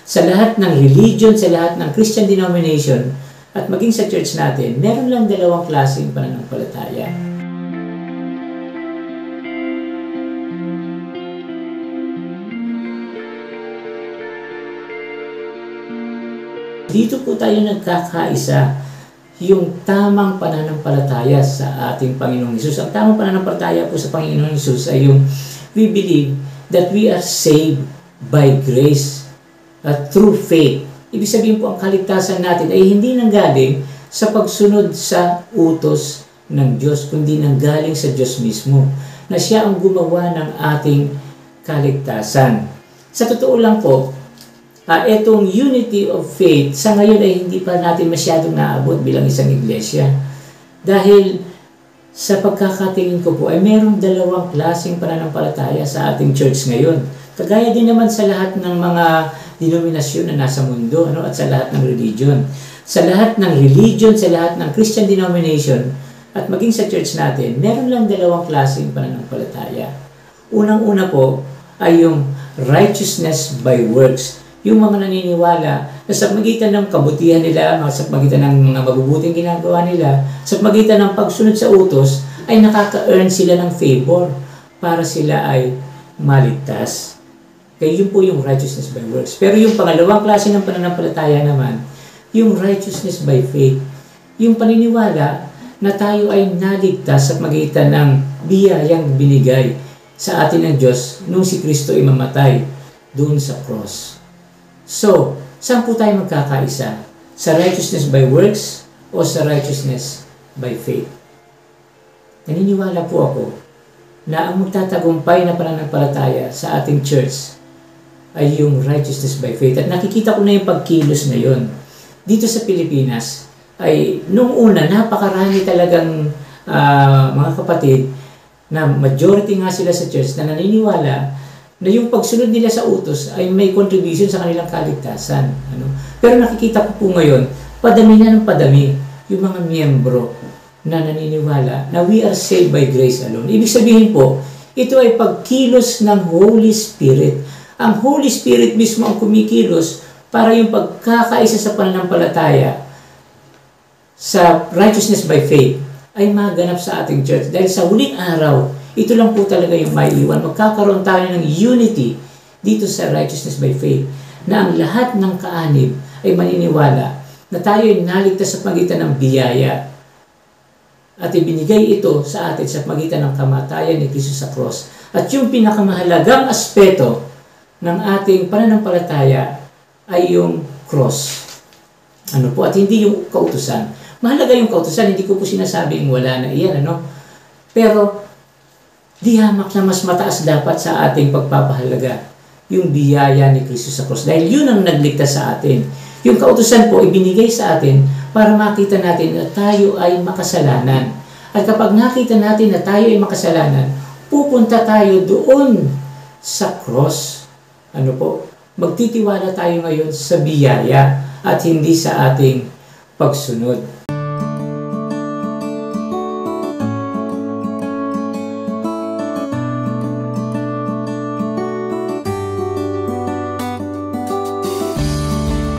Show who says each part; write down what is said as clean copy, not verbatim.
Speaker 1: Sa lahat ng religion, sa lahat ng Christian denomination, at maging sa church natin, meron lang dalawang klaseng pananampalataya. Dito po tayo nagkakaisa, yung tamang pananampalataya sa ating Panginoong Hesus. Ang tamang pananampalataya po sa Panginoong Hesus ay yung we believe that we are saved by grace through faith. Ibig sabihin po ang kaligtasan natin ay hindi nanggaling sa pagsunod sa utos ng Diyos, kundi nanggaling sa Diyos mismo, na siya ang gumawa ng ating kaligtasan. Sa totoo lang po, etong unity of faith, sa ngayon ay hindi pa natin masyadong naabot bilang isang iglesia. Dahil sa pagkakatingin ko po, ay merong dalawang klaseng pananampalataya sa ating church ngayon. Kagaya din naman sa lahat ng mga denominasyon na nasa mundo, at sa lahat ng religion. Sa lahat ng religion, sa lahat ng Christian denomination, at maging sa church natin, meron lang dalawang klaseng pananampalataya. Unang-una po ay yung righteousness by works. Yung mga naniniwala na sa magitan ng kabutihan nila, sa magitan ng mga mabubuting ginagawa nila, sa magitan ng pagsunod sa utos, ay nakaka-earn sila ng favor para sila ay maligtas. Kaya yun po yung righteousness by works. Pero yung pangalawang klase ng pananampalataya naman, yung righteousness by faith. Yung paniniwala na tayo ay naligtas sa magitan ng biyayang binigay sa atin ng Diyos nung si Kristo ay mamatay doon sa cross. So, saan po tayo magkakaisa? Sa righteousness by works o sa righteousness by faith? Naniniwala po ako na ang magtatagumpay na pananampalataya sa ating church ay yung righteousness by faith. At nakikita ko na yung pagkilos na yun. Dito sa Pilipinas, ay nung una, napakarami talagang mga kapatid na majority nga sila sa church na naniniwala na yung pagsunod nila sa utos ay may contribution sa kanilang kaligtasan. Pero nakikita ko po ngayon, padami na ng padami yung mga miyembro na naniniwala na we are saved by grace alone. Ibig sabihin po, ito ay pagkilos ng Holy Spirit. Ang Holy Spirit mismo ang kumikilos para yung pagkakaisa sa pananampalataya sa righteousness by faith ay maganap sa ating church. Dahil sa huling araw, ito lang po talaga yung maiiwan. Magkakaroon tayo ng unity dito sa righteousness by faith na ang lahat ng kaanib ay maniniwala na tayo ay naligtas sa pagitan ng biyaya at ibinigay ito sa atin sa pagitan ng kamatayan ni Kristo sa cross. At yung pinakamahalagang aspeto ng ating pananampalataya ay yung cross. At hindi yung kautusan. Mahalaga yung kautusan, hindi ko po sinasabing wala na iyan, Pero di hamak na mas mataas dapat sa ating pagpapahalaga yung biyaya ni Kristo sa cross. Dahil yun ang nagligtas sa atin. Yung kautusan po, ibinigay sa atin para makita natin na tayo ay makasalanan. At kapag nakita natin na tayo ay makasalanan, pupunta tayo doon sa cross. Magtitiwala tayo ngayon sa biyaya at hindi sa ating pagsunod.